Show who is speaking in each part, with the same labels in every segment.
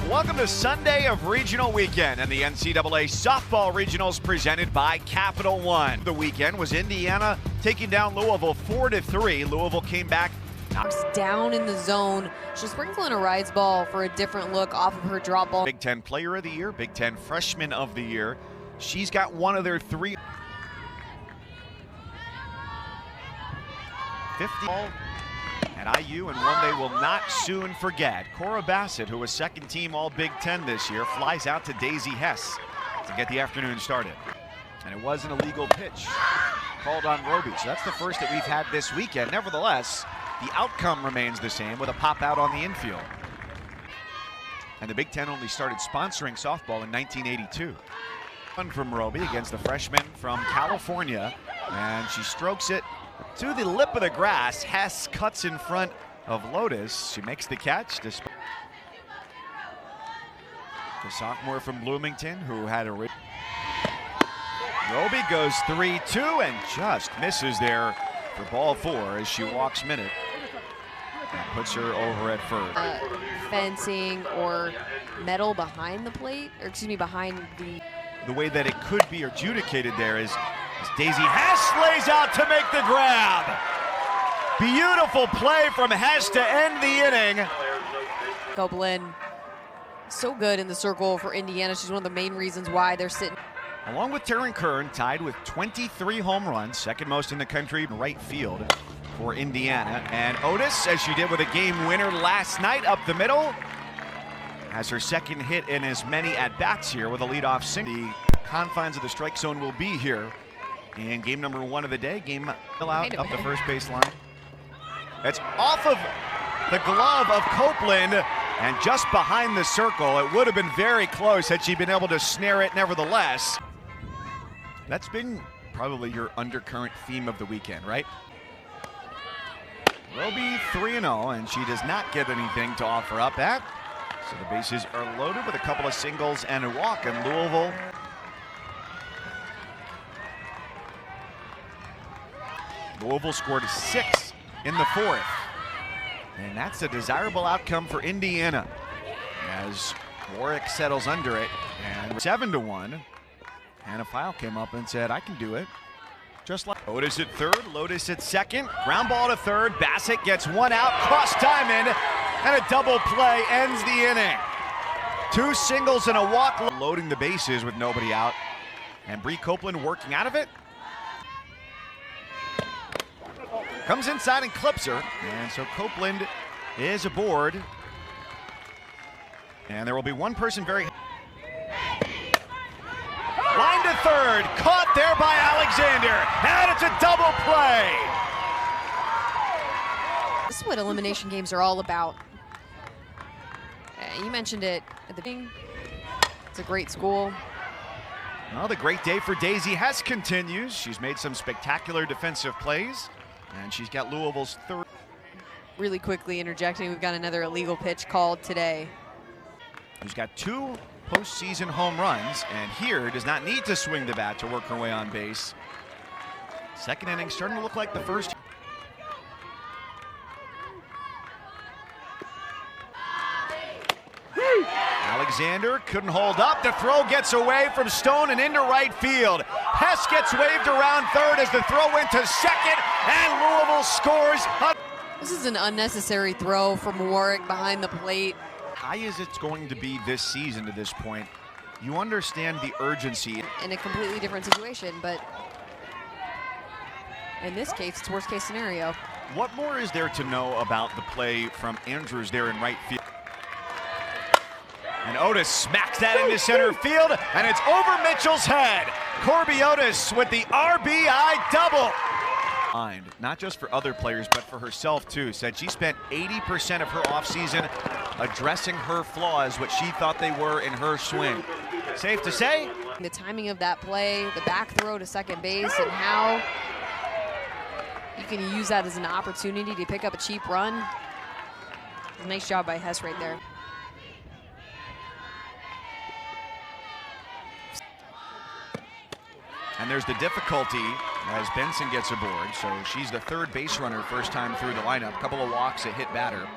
Speaker 1: Welcome to Sunday of Regional Weekend and the NCAA Softball Regionals presented by Capital One. The weekend was Indiana taking down Louisville 4-3. Louisville came back
Speaker 2: down in the zone. She'll sprinkle in a rise ball for a different look off of her drop ball.
Speaker 1: Big Ten Player of the Year, Big Ten Freshman of the Year. She's got one of their 3 50 at IU, and one they will not soon forget. Cora Bassett, who was second team All Big Ten this year, flies out to Daisy Hess to get the afternoon started. And it was an illegal pitch called on Roby, so that's the first that we've had this weekend. Nevertheless, the outcome remains the same with a pop out on the infield. And the Big Ten only started sponsoring softball in 1982. One from Roby against the freshman from California, and she strokes it to the lip of the grass. Hess cuts in front of Lotus. She makes the catch. The sophomore from Bloomington who had a... Roby goes 3-2 and just misses there for ball 4 as she walks minute and puts her over at first.
Speaker 2: Fencing or metal behind the plate, or excuse me, behind
Speaker 1: the way that it could be adjudicated there is Daisy Hess lays out to make the grab. Beautiful play from Hess to end the inning.
Speaker 2: Copeland, so good in the circle for Indiana. She's one of the main reasons why they're sitting.
Speaker 1: Along with Taryn Kern, tied with 23 home runs, second most in the country in right field for Indiana. And Otis, as she did with a game winner last night up the middle, has her second hit in as many at-bats here with a leadoff single. The confines of the strike zone will be here in game number 1 of the day. Game still out up the first base line. That's off of the glove of Copeland and just behind the circle. It would have been very close had she been able to snare it nevertheless. That's been probably your undercurrent theme of the weekend, right? Roby 3-0, and she does not get anything to offer up at. So the bases are loaded with a couple of singles and a walk, and Louisville scored 6 in the 4th. And that's a desirable outcome for Indiana as Warwick settles under it. And 7-1. Hannah File came up and said, I can do it. Just like Otis at third, Lotus at second. Ground ball to third. Bassett gets one out. Cross diamond. And a double play ends the inning. 2 singles and a walk. Loading the bases with nobody out. And Bree Copeland working out of it. Comes inside and clips her. And so Copeland is aboard. And there will be one person very... Line to third. Caught there by Alexander. And it's a double play.
Speaker 2: This is what elimination games are all about. You mentioned it at the beginning. It's a great school.
Speaker 1: Well, the great day for Daisy Hess continues. She's made some spectacular defensive plays, and she's got Louisville's third.
Speaker 2: Really quickly interjecting, we've got another illegal pitch called today.
Speaker 1: Who's got 2 postseason home runs, and here does not need to swing the bat to work her way on base. Second inning starting to look like the first. Alexander couldn't hold up. The throw gets away from Stone and into right field. Hess gets waved around third as the throw went to second, and Louisville scores.
Speaker 2: This is an unnecessary throw from Warwick behind the plate.
Speaker 1: High as it's going to be this season to this point, you understand the urgency.
Speaker 2: In a completely different situation, but in this case, it's worst case scenario.
Speaker 1: What more is there to know about the play from Andrews there in right field? And Otis smacks that into center field, and it's over Mitchell's head. Corby Otis with the RBI double. Not just for other players, but for herself too. Said she spent 80% of her offseason addressing her flaws, what she thought they were in her swing. Safe to say?
Speaker 2: The timing of that play, the back throw to second base, and how you can use that as an opportunity to pick up a cheap run. Nice job by Hess right there.
Speaker 1: And there's the difficulty as Benson gets aboard. So she's the third base runner first time through the lineup. Couple of walks, a hit batter.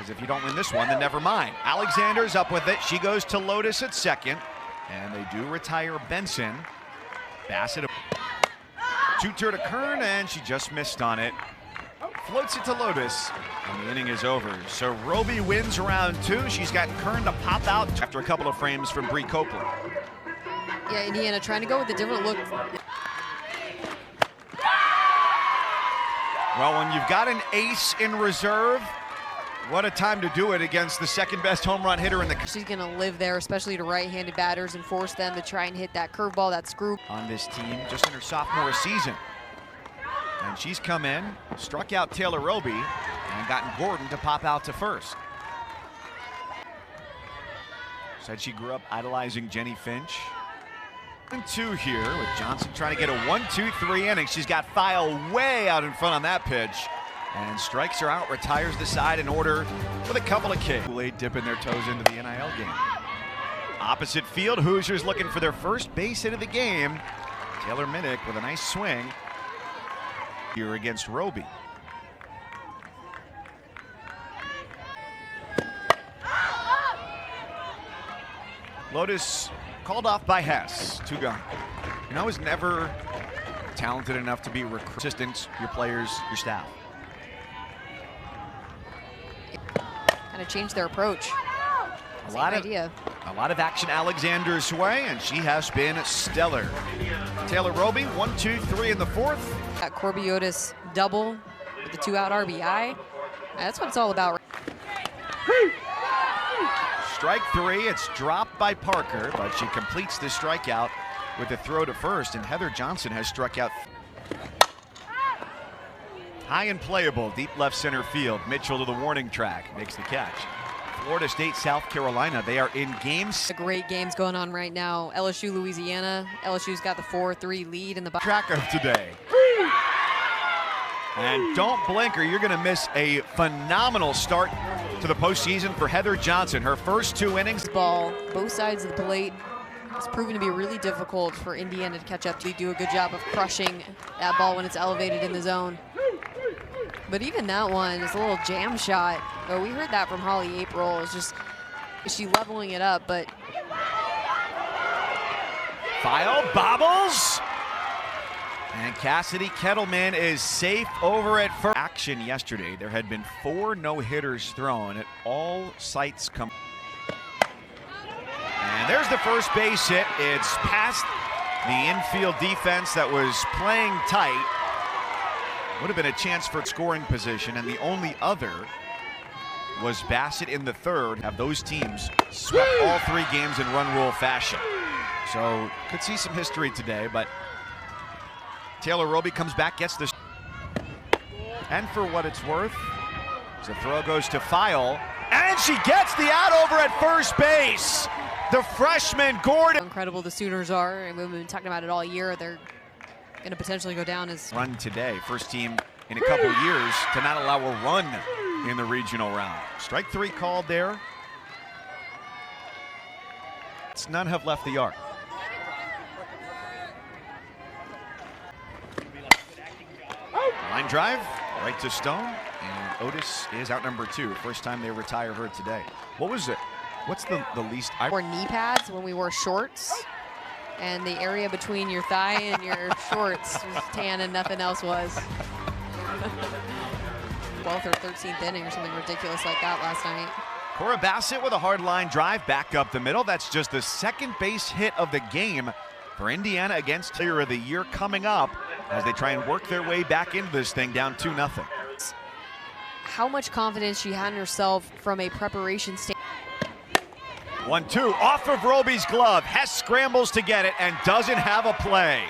Speaker 1: because if you don't win this one, then never mind. Alexander's up with it. She goes to Lotus at second, and they do retire Benson. Bassett, two-tur to Kern, and she just missed on it. Floats it to Lotus, and the inning is over. So Roby wins round 2. She's got Kern to pop out after a couple of frames from Bree Copeland.
Speaker 2: Yeah, Indiana trying to go with a different look.
Speaker 1: Well, when you've got an ace in reserve, what a time to do it against the second best home run hitter in the country.
Speaker 2: She's going to live there, especially to right-handed batters, and force them to try and hit that curveball, that screw.
Speaker 1: On this team, just in her sophomore season. And she's come in, struck out Taylor Roby, and gotten Gordon to pop out to first. Said she grew up idolizing Jenny Finch. And 2 here with Johnson trying to get a 1-2-3 inning. She's got File way out in front on that pitch. And strikes her out, retires the side in order with a couple of Ks. Kool-Aid dipping their toes into the NIL game. Opposite field, Hoosiers looking for their first base hit of the game. Taylor Minnick with a nice swing here against Roby. Lotus called off by Hess, 2 gone. You know, I was never talented enough to be consistent, your players, your staff.
Speaker 2: Kind of change their approach.
Speaker 1: A lot of action Alexander's way, and she has been stellar. Taylor Roby, 1-2-3 in the 4th.
Speaker 2: Got Corby Otis double with the 2-out RBI. That's what it's all about.
Speaker 1: Strike 3, it's dropped by Parker, but she completes the strikeout with a throw to first, and Heather Johnson has struck out. High and playable, deep left center field. Mitchell to the warning track, makes the catch. Florida State, South Carolina, they are in games.
Speaker 2: Great games going on right now. LSU, Louisiana. LSU's got the 4-3 lead in the
Speaker 1: track of today. And don't blink or you're going to miss a phenomenal start to the postseason for Heather Johnson. Her first 2 innings.
Speaker 2: Ball, both sides of the plate. It's proven to be really difficult for Indiana to catch up to. Do a good job of crushing that ball when it's elevated in the zone. But even that one is a little jam shot. Oh, we heard that from Holly April. It's just, is she leveling it up? But
Speaker 1: File bobbles. And Cassidy Kettleman is safe over at first. Action yesterday. There had been 4 no-hitters thrown at all sites. And there's the first base hit. It's past the infield defense that was playing tight. Would have been a chance for scoring position, and the only other was Bassett in the 3rd. Have those teams swept all 3 games in run rule fashion. So could see some history today, but Taylor Roby comes back, gets the. And for what it's worth, the throw goes to File, and she gets the out over at first base. The freshman Gordon.
Speaker 2: How incredible the Sooners are, and we've been talking about it all year. They're going to potentially go down as
Speaker 1: run today. First team in a couple years to not allow a run in the regional round. Strike 3 called there. None have left the yard. Line drive right to Stone, and Otis is out number 2. First time they retire her today. What was it? What's the least?
Speaker 2: I wore knee pads when we wore shorts, and the area between your thigh and your shorts was tan and nothing else was. 12th or 13th inning or something ridiculous like that last night.
Speaker 1: Cora Bassett with a hard line drive back up the middle. That's just the 2nd base hit of the game for Indiana against Player of the Year coming up as they try and work their way back into this thing down 2-0.
Speaker 2: How much confidence she had in herself from a preparation standpoint.
Speaker 1: 1-2 off of Roby's glove. Hess scrambles to get it and doesn't have a play.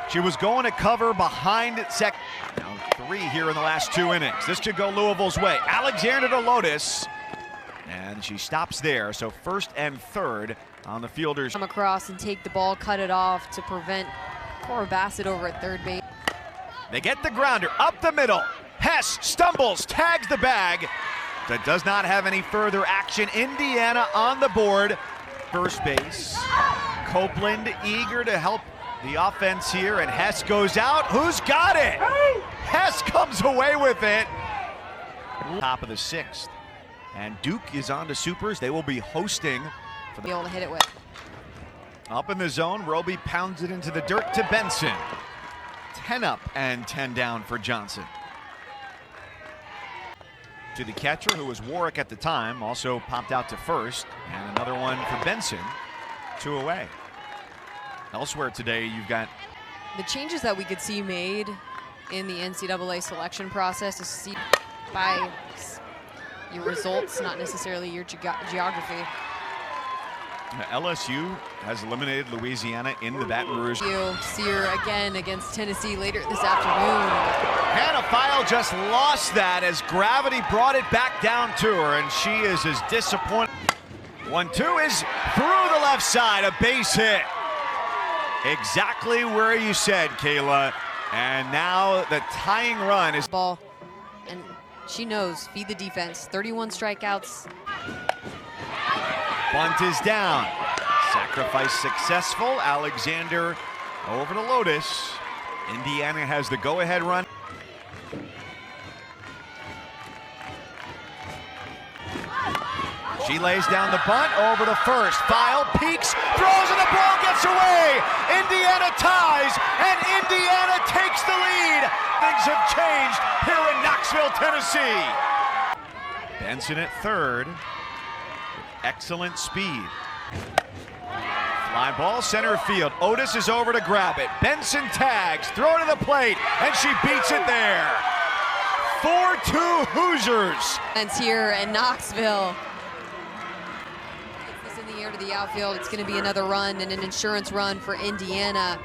Speaker 1: She was going to cover behind second. Now 3 here in the last 2 innings. This could go Louisville's way. Alexander to Lotus. And she stops there. So 1st and 3rd on the fielders.
Speaker 2: Come across and take the ball, cut it off to prevent Cora Bassett over at 3rd base.
Speaker 1: They get the grounder up the middle. Hess stumbles, tags the bag. That does not have any further action. Indiana on the board. First base. Copeland eager to help the offense here, and Hess goes out. Who's got it? Hess comes away with it. Top of the 6th. And Duke is on to supers. They will be hosting. For
Speaker 2: Be able to hit it with.
Speaker 1: Up in the zone, Roby pounds it into the dirt to Benson. 10 up and 10 down for Johnson. To the catcher, who was Warwick at the time, also popped out to first. And another one for Benson, 2 away. Elsewhere today, you've got
Speaker 2: The changes that we could see made in the NCAA selection process is see by your results, not necessarily your geography.
Speaker 1: LSU has eliminated Louisiana in the Baton Rouge.
Speaker 2: You'll see her again against Tennessee later this afternoon.
Speaker 1: Hannah File just lost that as gravity brought it back down to her, and she is as disappointed. 1-2 is through the left side, a base hit. Exactly where you said, Kayla. And now the tying run is
Speaker 2: ball, and she knows, feed the defense. 31 strikeouts.
Speaker 1: Bunt is down. Sacrifice successful. Alexander over to Lotus. Indiana has the go-ahead run. She lays down the bunt over to first. File peeks, throws, and the ball gets away. Indiana ties, and Indiana takes the lead. Things have changed here in Knoxville, Tennessee. Benson at third. Excellent speed. Fly ball center field. Otis is over to grab it. Benson tags, throw to the plate, and she beats it there. 4-2 Hoosiers.
Speaker 2: And here in Knoxville. Gets this in the air to the outfield. It's going to be another run and an insurance run for Indiana,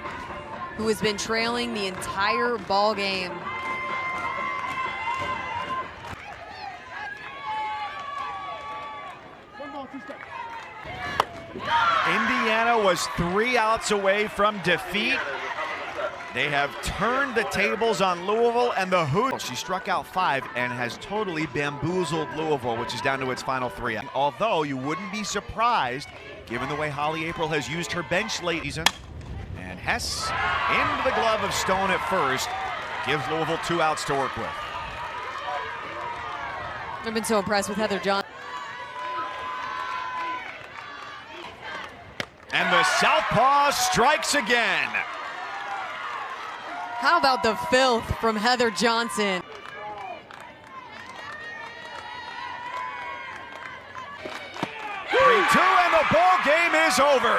Speaker 2: who has been trailing the entire ball game.
Speaker 1: Indiana was 3 outs away from defeat. They have turned the tables on Louisville and the Hoosiers. She struck out 5 and has totally bamboozled Louisville, which is down to its final 3. Although you wouldn't be surprised, given the way Holly April has used her bench late season. And Hess into the glove of Stone at first, gives Louisville 2 outs to work with.
Speaker 2: I've been so impressed with Heather Johnson.
Speaker 1: And the southpaw strikes again.
Speaker 2: How about the filth from Heather Johnson?
Speaker 1: And the ball game is over.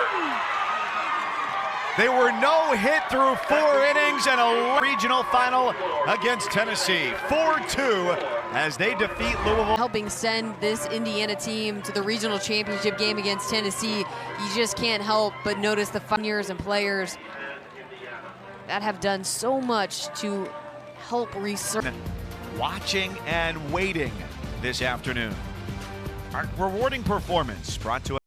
Speaker 1: They were no hit through 4 innings and a regional final against Tennessee. 4-2 as they defeat Louisville.
Speaker 2: Helping send this Indiana team to the regional championship game against Tennessee. You just can't help but notice the years and players that have done so much to help research.
Speaker 1: Watching and waiting this afternoon. Our rewarding performance brought to us.